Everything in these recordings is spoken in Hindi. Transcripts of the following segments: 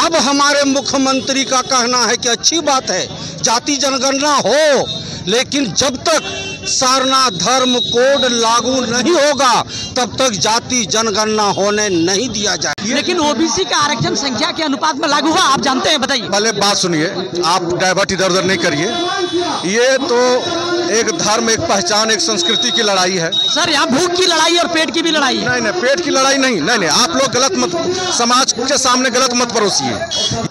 अब हमारे मुख्यमंत्री का कहना है कि अच्छी बात है जाति जनगणना हो, लेकिन जब तक सरना धर्म कोड लागू नहीं होगा तब तक जाति जनगणना होने नहीं दिया जाए। लेकिन ओबीसी का आरक्षण संख्या के अनुपात में लागू हुआ, आप जानते हैं, बताइए। पहले बात सुनिए, आप डाइवर्ट इधर उधर नहीं करिए। ये तो एक धर्म, एक पहचान, एक संस्कृति की लड़ाई है सर। यहाँ भूख की लड़ाई और पेट की भी लड़ाई है। नहीं, पेट की लड़ाई नहीं, आप लोग गलत मत, समाज के सामने गलत मत परोसिए।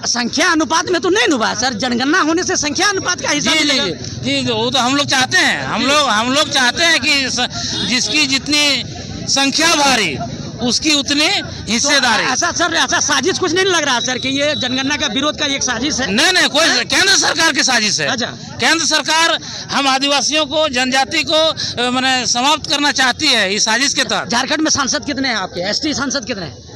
संख्या अनुपात में तो नहीं हुआ सर, जनगणना होने से संख्या अनुपात का हिसाब मिलेगा। जी, वो तो हम लोग चाहते हैं, हम लोग चाहते हैं कि जिसकी जितनी संख्या भारी उसकी उतनी हिस्सेदारी। तो ऐसा साजिश कुछ नहीं लग रहा सर कि ये जनगणना का विरोध का एक साजिश है? नहीं, कोई केंद्र सरकार की साजिश है। अच्छा। केंद्र सरकार हम आदिवासियों को, जनजाति को माने समाप्त करना चाहती है इस साजिश के तहत। झारखंड में सांसद कितने हैं आपके? एसटी सांसद कितने हैं?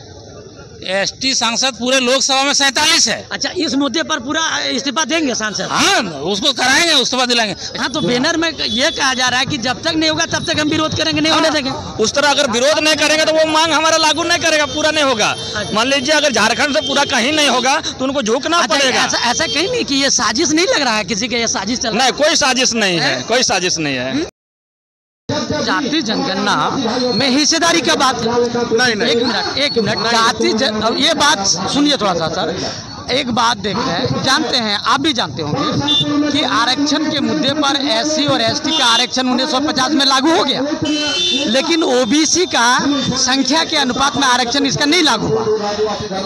एसटी सांसद पूरे लोकसभा में 47 है। अच्छा, इस मुद्दे पर पूरा इस्तीफा देंगे सांसद? हाँ, उसको कराएंगे, इस्तीफा दिलाएंगे। हाँ, तो बैनर में ये कहा जा रहा है कि जब तक नहीं होगा तब तक हम विरोध करेंगे, नहीं होने देंगे। उस तरह अगर विरोध नहीं करेंगे तो वो मांग हमारा लागू नहीं करेगा, पूरा नहीं होगा। मान लीजिए अगर झारखंड से पूरा कहीं नहीं होगा तो उनको झुकना पड़ेगा। ऐसा कहीं नहीं कि ये साजिश नहीं लग रहा है किसी के, ये साजिश चल रहा है? नहीं, कोई साजिश नहीं है, कोई साजिश नहीं है। जाति जनगणना में हिस्सेदारी क्या बात है? नहीं। एक मिनट ये बात सुनिए थोड़ा सा सर। एक बात देख रहे हैं, जानते हैं, आप भी जानते होंगे कि आरक्षण के मुद्दे पर एससी और एसटी का आरक्षण 1950 में लागू हो गया, लेकिन ओबीसी का संख्या के अनुपात में आरक्षण इसका नहीं लागू हुआ।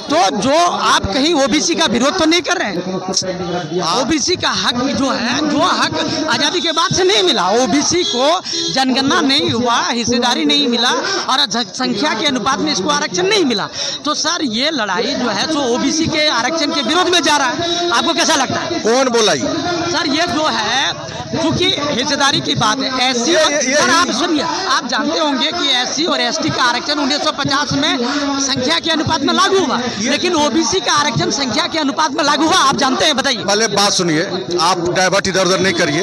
तो जो आप कहीं ओबीसी का विरोध तो नहीं कर रहे हैं? ओबीसी का हक जो है, जो हक आज़ादी के बाद से नहीं मिला, ओबीसी को जनगणना नहीं हुआ, हिस्सेदारी नहीं मिला और संख्या के अनुपात में इसको आरक्षण नहीं मिला। तो सर ये लड़ाई जो है जो ओबीसी के आरक्षण के विरोध में जा रहा है, आपको कैसा लगता है? कौन बोला ये? सर ये जो है, क्योंकि हिस्सेदारी की बात है, एससी और आप सुनिए, आप जानते होंगे कि एससी और एसटी का आरक्षण 1950 में संख्या के अनुपात में लागू हुआ, लेकिन ओबीसी का आरक्षण संख्या के अनुपात में लागू हुआ, आप जानते हैं, बताइए। पहले बात सुनिए, आप डाइवर्ट इधर उधर नहीं करिए।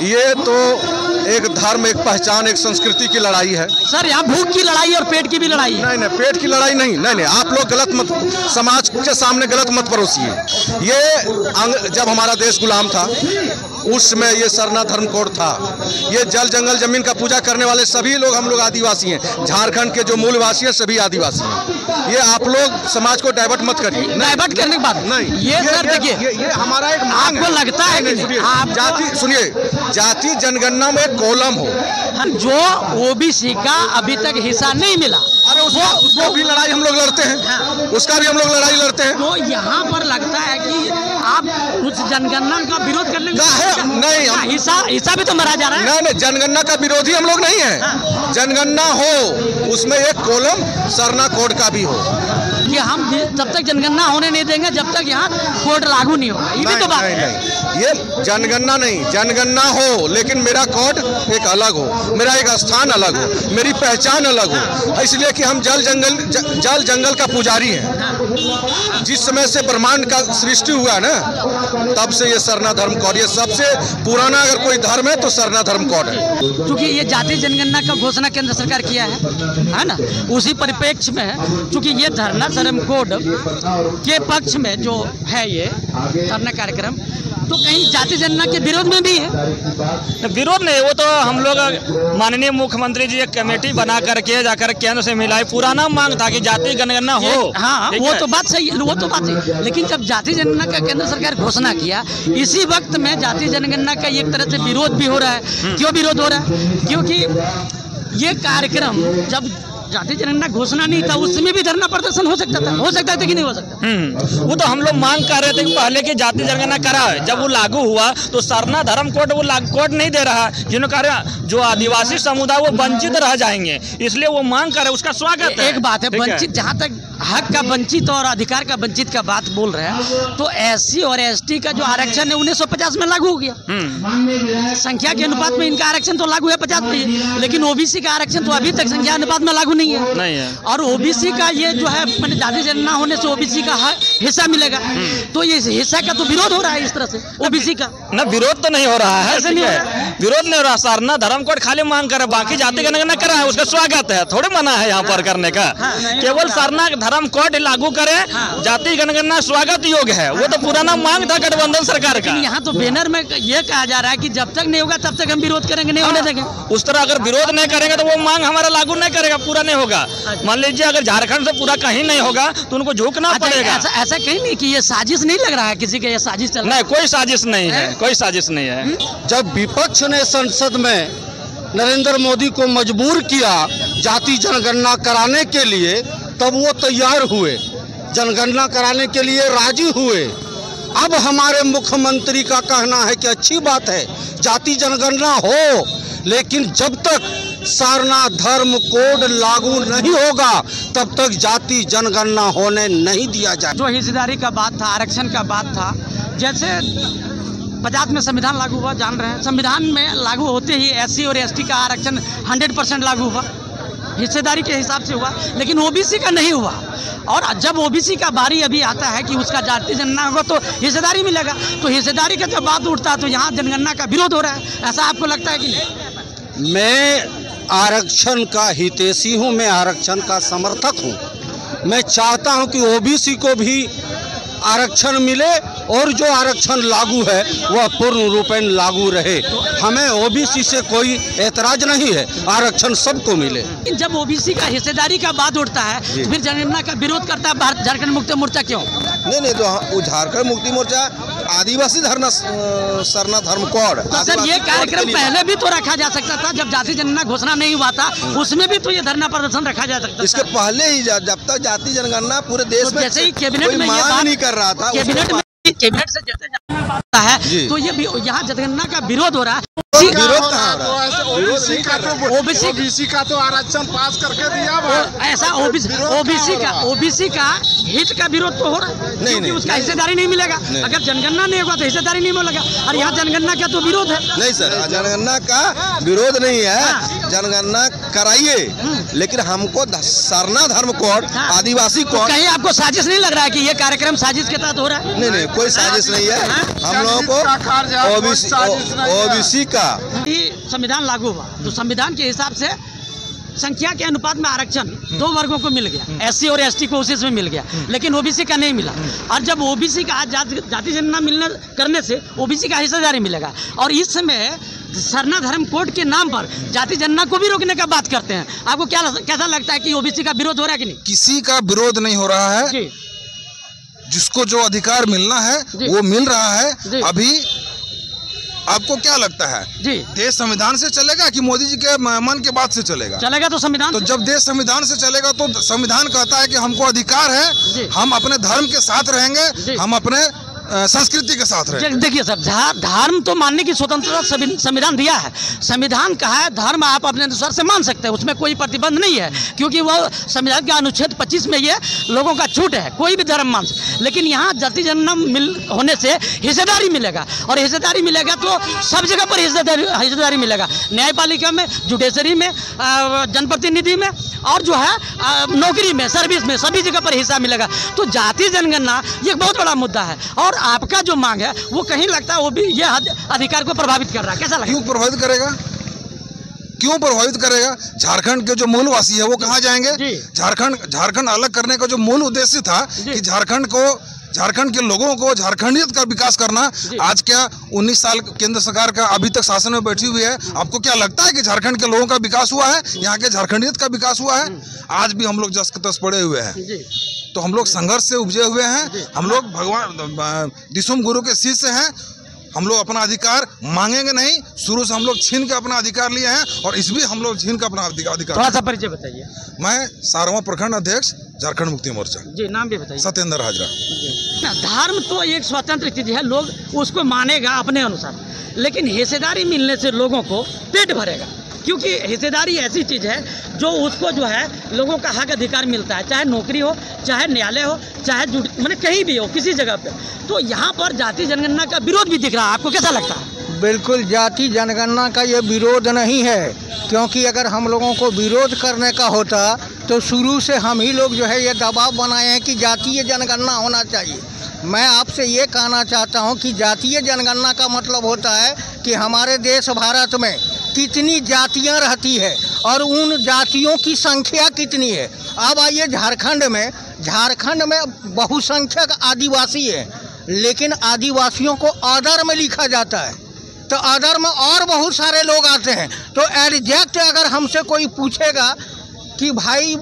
ये तो एक धर्म, एक पहचान, एक संस्कृति की लड़ाई है सर। यहाँ भूख की लड़ाई और पेट की भी लड़ाई है। नहीं, पेट की लड़ाई नहीं, आप लोग गलत मत, समाज के सामने गलत मत परोसिए। ये जब हमारा देश गुलाम था उस समय ये सरना धर्म कोड था। ये जल जंगल जमीन का पूजा करने वाले सभी लोग, हम लोग आदिवासी हैं। झारखंड के जो मूलवासी हैं सभी आदिवासी हैं। ये आप लोग समाज को डाइवर्ट मत करिए। डाइवर्ट करने के बाद नहीं, ये सर देखिए, ये हमारा एक मांग आपको लगता है कि जाति जनगणना में कॉलम हो जो ओबीसी का अभी तक हिस्सा नहीं मिला। अरे उसको भी लड़ाई हम लोग लड़ते हैं। हाँ। उसका भी हम लोग लड़ाई लड़ते हैं। तो यहाँ पर लगता है कि आप उस जनगणना का विरोध करने नहीं, हिस्सा भी तो मरा जा रहा है। नहीं, जनगणना का विरोधी हम लोग नहीं है। हाँ। जनगणना हो, उसमें एक कॉलम सरना कोड का भी हो। कि हम तब तक जनगणना होने नहीं देंगे जब तक यहाँ कोड लागू नहीं होगा, ये भी तो बात है। ये जनगणना नहीं, जनगणना हो लेकिन मेरा कोड एक अलग हो, मेरा एक स्थान अलग हो, मेरी पहचान अलग हो। इसलिए कि हम जल जंगल का पुजारी हैं। जिस समय से ब्रह्मांड का सृष्टि हुआ ना, तब से ये सरना धर्म कोड, ये सबसे पुराना अगर कोई धर्म है तो सरना धर्म कोड है। क्योंकि ये जाति जनगणना का घोषणा केंद्र सरकार किया है ना, उसी परिप्रेक्ष्य में है। क्योंकि ये धरना धर्म कोड के पक्ष में जो है ये धरना कार्यक्रम, तो कहीं जाति जनगणना के विरोध में भी है? विरोध नहीं, वो तो हम लोग माननीय मुख्यमंत्री जी एक कमेटी बना करके जाकर केंद्र से मिलाई। पुराना मांग था कि जाति जनगणना हो। हाँ, वो तो बात सही है, लेकिन जब जाति जनगणना का केंद्र सरकार घोषणा किया, इसी वक्त में जाति जनगणना का एक तरह से विरोध भी हो रहा है। क्यों विरोध हो रहा है? क्योंकि ये कार्यक्रम जब जाति जनगणना घोषणा नहीं था उस समय भी धरना प्रदर्शन हो सकता था कि नहीं हो सकता? वो तो हम लोग मांग कर रहे थे कि पहले की जाति जनगणना करा, जब वो लागू हुआ तो सरना धर्म कोड वो कोड नहीं दे रहा, जिन्होंने कहा जो आदिवासी समुदाय वो वंचित रह जाएंगे, इसलिए वो मांग कर रहे, उसका स्वागत है। एक बात है, वंचित, जहाँ तक हक का वंचित और अधिकार का वंचित का बात बोल रहे हैं, तो एससी और एसटी का जो आरक्षण है 1950 में लागू हो गया। संख्या के अनुपात में इनका आरक्षण तो लागू है 50 में, लेकिन ओबीसी का आरक्षण तो अभी तक संख्या अनुपात में लागू नहीं है। नहीं है। और ओबीसी का ये जो है मैंने जाति जनगणना होने से ओबीसी का हिस्सा मिलेगा, तो ये हिस्सा का तो विरोध हो रहा है इस तरह से ओबीसी का। ना विरोध तो नहीं हो रहा है, ऐसे नहीं हो रहा है। विरोध नहीं हो रहा। सारना धर्म कोड खाली मांग कर बाकी जाति जनगणना करा है, उसका स्वागत है, थोड़े मना है यहाँ पर करने का। केवल सारना धर्म कोड लागू करे, जाति जनगणना स्वागत योग्य है, वो तो पुराना मांग था गठबंधन सरकार का। यहाँ तो बैनर में ये कहा जा रहा है कि जब तक नहीं होगा तब तक हम विरोध करेंगे, नहीं होने देंगे। उस तरह अगर विरोध नहीं करेंगे तो वो मांग हमारा लागू नहीं करेगा, पूरा नहीं होगा। मान लीजिए अगर झारखंड से पूरा कहीं नहीं होगा तो उनको झुकना पड़ेगा। ऐसा कहीं नहीं कि ये साजिश नहीं लग रहा है किसी का, ये साजिश चल रहा है। नहीं, कोई साजिश नहीं है, कोई साजिश नहीं है। जब विपक्ष ने संसद में नरेंद्र मोदी को मजबूर किया जाति जनगणना कराने के लिए, तब वो तैयार हुए, जनगणना कराने के लिए राजी हुए। अब हमारे मुख्यमंत्री का कहना है कि अच्छी बात है जाति जनगणना हो, लेकिन जब तक सारनाथ धर्म कोड लागू नहीं होगा तब तक जाति जनगणना होने नहीं दिया जाए। जो हिस्सेदारी का बात था, आरक्षण का बात था, जैसे 50 में संविधान लागू हुआ, जान रहे हैं, संविधान में लागू होते ही एससी और एसटी का आरक्षण 100% लागू हुआ, हिस्सेदारी के हिसाब से हुआ, लेकिन ओबीसी का नहीं हुआ। और जब ओबीसी का बारी अभी आता है कि उसका जाति जनगणना होगा तो हिस्सेदारी मिलेगा, तो हिस्सेदारी का जब बात उठता है तो यहाँ जनगणना का विरोध हो रहा है, ऐसा आपको लगता है कि नहीं? मैं आरक्षण का हितैषी हूँ, मैं आरक्षण का समर्थक हूँ। मैं चाहता हूँ कि ओबीसी को भी आरक्षण मिले और जो आरक्षण लागू है वह पूर्ण रूपेण लागू रहे। हमें ओबीसी से कोई ऐतराज नहीं है, आरक्षण सबको मिले। जब ओबीसी का हिस्सेदारी का बात उठता है तो फिर जनगणना का विरोध करता है भारत झारखंड मुक्ति मोर्चा क्यों? नहीं, तो झारखंड मुक्ति मोर्चा आदिवासी धरना सरना धर्म कोड। तो सर ये कार्यक्रम पहले भी तो रखा जा सकता था, जब जाति जनगणना घोषणा नहीं हुआ था उसमें भी तो ये धरना प्रदर्शन रखा जा सकता था। इसके पहले ही जब तक जाति जनगणना पूरे देश में जैसे ही कैबिनेट में मांग नहीं कर रहा था, कैबिनेट से जैसे जाता है तो ये यहाँ जनगणना का विरोध हो रहा है। ओबीसी का तो आरक्षण पास करके दिया, ऐसा ओबीसी का हित का विरोध तो हो रहा है, क्योंकि उसका हिस्सेदारी नहीं मिलेगा। अगर जनगणना नहीं होगा तो हिस्सेदारी नहीं मिलेगा, और यहाँ जनगणना का तो विरोध है। नहीं सर, जनगणना का विरोध नहीं है, जनगणना कराइए, लेकिन हमको सरना धर्म कोड, आदिवासी कोड। कहीं आपको साजिश नहीं लग रहा है कि ये कार्यक्रम साजिश के तहत हो रहा है? नहीं, कोई साजिश नहीं है। हम लोगों को ओबीसी का संविधान लागू हुआ तो संविधान के हिसाब से संख्या के अनुपात में आरक्षण 2 वर्गों को मिल गया, एससी और एसटी को उसी में मिल गया, लेकिन ओबीसी का नहीं मिला। और जब ओबीसी का जाति जनगणना करने से ओबीसी का हिस्सेदारी मिलेगा, और इस समय सरना धर्म कोड के नाम पर जाति जनगणना को भी रोकने का बात करते हैं। आपको कैसा लगता है कि ओबीसी का विरोध हो रहा है कि नहीं? किसी का विरोध नहीं हो रहा है, जिसको जो अधिकार मिलना है वो मिल रहा है। अभी आपको क्या लगता है जी, देश संविधान से चलेगा कि मोदी जी के मन के बाद से चलेगा? चलेगा तो संविधान। तो जब देश संविधान से चलेगा तो संविधान कहता है कि हमको अधिकार है, हम अपने धर्म के साथ रहेंगे, हम अपने संस्कृति के साथ रहे। देखिए सर, धर्म तो मानने की स्वतंत्रता संविधान दिया है। संविधान कहा है धर्म आप अपने अनुसार से मान सकते हैं, उसमें कोई प्रतिबंध नहीं है, क्योंकि वो संविधान के अनुच्छेद 25 में ये लोगों का छूट है, कोई भी धर्म मान सकते। लेकिन यहाँ जाति जनगणना होने से हिस्सेदारी मिलेगा, और हिस्सेदारी मिलेगा तो सब जगह पर हिस्सेदारी मिलेगा, न्यायपालिका में, जुडिशरी में, जनप्रतिनिधि में, और जो है नौकरी में, सर्विस में, सभी जगह पर हिस्सा मिलेगा। तो जाति जनगणना ये बहुत बड़ा मुद्दा है, और आपका जो मांग है वो कहीं लगता है वो भी ये अधिकार को प्रभावित कर रहा है। कैसा लगता है? क्यों प्रभावित करेगा? क्यों प्रभावित करेगा? झारखंड के जो मूलवासी है वो कहाँ जाएंगे? झारखंड अलग करने का जो मूल उद्देश्य था कि झारखंड के लोगों को झारखंडियत का विकास करना। आज क्या 19 साल केंद्र सरकार का अभी तक शासन में बैठी हुई है, आपको क्या लगता है कि झारखंड के लोगों का विकास हुआ है? यहाँ के झारखंडियत का विकास हुआ है? आज भी हम लोग जस तस पड़े हुए हैं, तो हम लोग संघर्ष से उपजे हुए हैं। हम लोग भगवान दिसुम गुरु के शिष्य हैं। हम लोग अपना अधिकार मांगेंगे नहीं, शुरू से हम लोग छीन के अपना अधिकार लिए हैं, और इस भी हम लोग छीन के अपना अधिकार। थोड़ा सा परिचय बताइए। मैं सारवा प्रखंड अध्यक्ष झारखंड मुक्ति मोर्चा। जी, नाम भी बताइए। सत्येंद्र हाजरा। धर्म तो एक स्वतंत्र चीज है, लोग उसको मानेगा अपने अनुसार, लेकिन हिस्सेदारी मिलने से लोगों को पेट भरेगा, क्योंकि हिस्सेदारी ऐसी चीज़ है जो उसको जो है लोगों का हक अधिकार मिलता है, चाहे नौकरी हो, चाहे न्यायालय हो, चाहे मतलब कहीं भी हो, किसी जगह पे। तो यहाँ पर जाति जनगणना का विरोध भी दिख रहा है, आपको कैसा लगता है? बिल्कुल, जाति जनगणना का ये विरोध नहीं है, क्योंकि अगर हम लोगों को विरोध करने का होता तो शुरू से हम ही लोग जो है ये दबाव बनाए हैं कि जातीय जनगणना होना चाहिए। मैं आपसे ये कहना चाहता हूँ कि जातीय जनगणना का मतलब होता है कि हमारे देश भारत में कितनी जातियाँ रहती है और उन जातियों की संख्या कितनी है। अब आइए झारखंड में बहुसंख्यक आदिवासी है, लेकिन आदिवासियों को अदर में लिखा जाता है, तो अदर में और बहुत सारे लोग आते हैं। तो एग्जैक्ट अगर हमसे कोई पूछेगा कि भाई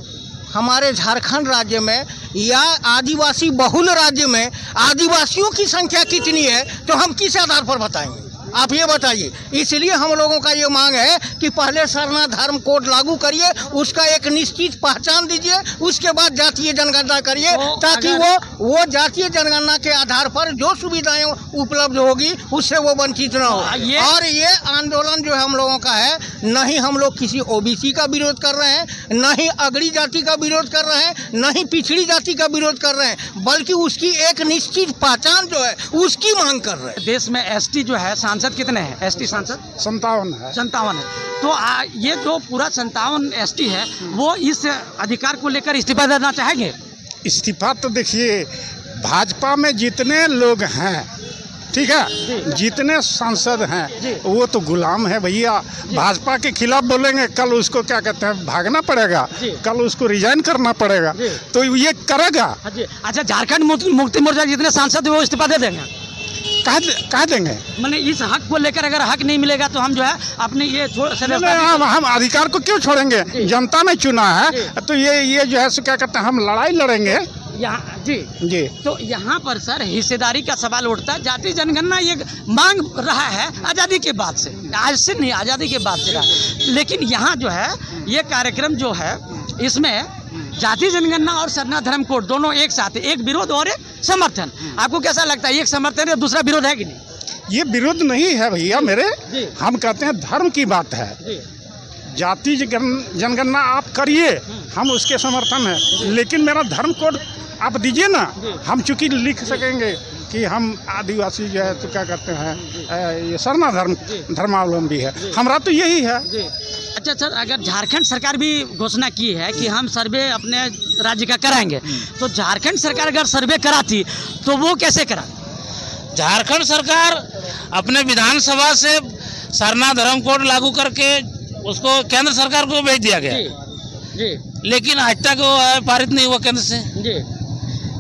हमारे झारखंड राज्य में या आदिवासी बहुल राज्य में आदिवासियों की संख्या कितनी है, तो हम किस आधार पर बताएंगे? आप ये बताइए। इसलिए हम लोगों का ये मांग है कि पहले सरना धर्म कोड लागू करिए, उसका एक निश्चित पहचान दीजिए, उसके बाद जातीय जनगणना करिए, ताकि वो जातीय जनगणना के आधार पर जो सुविधाएं उपलब्ध होगी उससे वो वंचित न हो। और ये आंदोलन जो है हम लोगों का है, न ही हम लोग किसी ओबीसी का विरोध कर रहे हैं, न ही अगड़ी जाति का विरोध कर रहे हैं, न ही पिछड़ी जाति का विरोध कर रहे हैं, बल्कि उसकी एक निश्चित पहचान जो है उसकी मांग कर रहे हैं। देश में एसटी जो है सांसद कितने हैं? एसटी सांसद 57 है। तो ये जो पूरा 57 एसटी है वो इस अधिकार को लेकर इस्तीफा देना चाहेंगे? इस्तीफा तो देखिए, भाजपा में जितने लोग हैं, ठीक है, जितने सांसद हैं वो तो गुलाम है भैया। भाजपा के खिलाफ बोलेंगे, कल उसको क्या कहते हैं भागना पड़ेगा, कल उसको रिजाइन करना पड़ेगा, तो ये करेगा। अच्छा, झारखंड मुक्ति मोर्चा जितने सांसद है वो इस्तीफा दे देंगे? कह देंगे। मैंने इस हक को लेकर अगर हक नहीं मिलेगा तो हम जो है अपने ये हम अधिकार को क्यों छोड़ेंगे? जनता ने चुना है, तो ये जो है क्या कहते हैं, हम लड़ाई लड़ेंगे यहाँ। जी। तो यहाँ पर सर हिस्सेदारी का सवाल उठता है। जातीय जनगणना ये मांग रहा है आज़ादी के बाद से, आज से नहीं, आज़ादी के बाद से रहा। लेकिन यहाँ जो है ये कार्यक्रम जो है इसमें जातीय जनगणना और सरना धर्म कोड दोनों एक साथ है, एक विरोध और एक समर्थन। आपको कैसा लगता है, एक समर्थन है दूसरा विरोध है कि नहीं? ये विरोध नहीं है भैया मेरे, हम कहते हैं धर्म की बात है। जातीय जनगणना आप करिए, हम उसके समर्थन है, लेकिन मेरा धर्म कोड आप दीजिए ना, हम चूँकि लिख सकेंगे कि हम आदिवासी जो है तो क्या कहते हैं ये सरना धर्मावलंबी है, हमारा तो यही है। अच्छा सर, अगर झारखंड सरकार भी घोषणा की है कि हम सर्वे अपने राज्य का कराएंगे, तो झारखंड सरकार अगर सर्वे कराती तो वो कैसे करा? झारखंड सरकार अपने विधानसभा से सरना धर्म कोड लागू करके उसको केंद्र सरकार को भेज दिया गया। जी। लेकिन आज तक वो पारित नहीं हुआ केंद्र से। जी।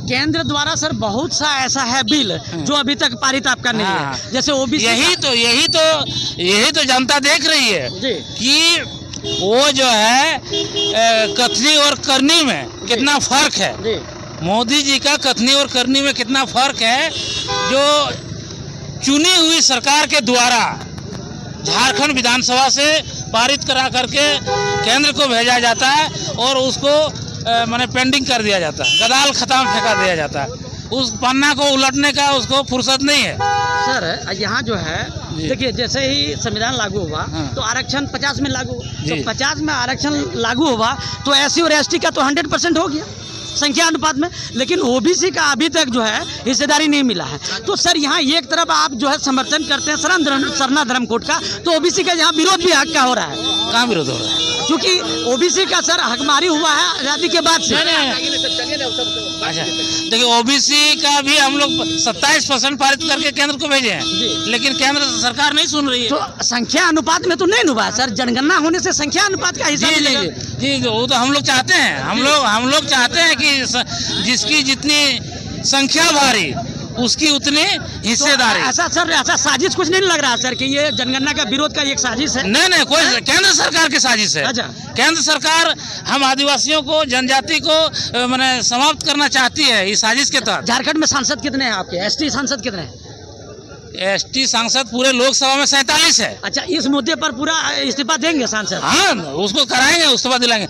केंद्र द्वारा सर बहुत सा ऐसा है बिल जो अभी तक पारित आपका नहीं है, जैसे ओबीसी। यही तो जनता देख रही है कि वो जो है कथनी और करनी में कितना फर्क है। मोदी जी का कथनी और करनी में कितना फर्क है, जो चुनी हुई सरकार के द्वारा झारखंड विधानसभा से पारित करा करके केंद्र को भेजा जाता है और उसको मैंने पेंडिंग कर दिया जाता है, गदाल खत्म फेंका दिया जाता है। उस पन्ना को उलटने का उसको फुर्सत नहीं है। सर यहाँ जो है देखिए, जैसे ही संविधान लागू हुआ तो आरक्षण 50 में लागू हुआ, तो 50 में आरक्षण लागू हुआ तो एससी और एसटी का तो 100% हो गया संख्या अनुपात में, लेकिन ओबीसी का अभी तक जो है हिस्सेदारी नहीं मिला है। तो सर यहाँ एक तरफ आप जो है समर्थन करते हैं सरना धर्म कोड का, तो ओबीसी का यहाँ विरोध भी हक का हो रहा है। कहाँ विरोध हो रहा है? क्योंकि ओबीसी का सर हकमारी हुआ है आज़ादी के बाद से। अच्छा देखिए, ओबीसी का भी हम लोग 27% पारित करके केंद्र को भेजे हैं, लेकिन केंद्र सरकार नहीं सुन रही है। तो संख्या अनुपात में तो नहीं हुआ है सर, जनगणना होने से संख्या अनुपात का हिस्सा मिलेगा। जी, वो तो हम लोग चाहते हैं, हम लोग चाहते हैं कि जिसकी जितनी संख्या भारी उसकी उतनी हिस्सेदारी। ऐसा सर, ऐसा साजिश कुछ नहीं लग रहा है सर कि ये जनगणना का विरोध का एक साजिश है? नहीं, कोई केंद्र सरकार की साजिश है। अच्छा। केंद्र सरकार हम आदिवासियों को, जनजाति को मैंने समाप्त करना चाहती है इस साजिश के तहत। झारखंड में सांसद कितने हैं आपके? एसटी सांसद कितने हैं? एसटी सांसद पूरे लोकसभा में 47 है। अच्छा, इस मुद्दे पर पूरा इस्तीफा देंगे सांसद? हाँ, उसको कराएंगे, इस्तीफा दिलाएंगे।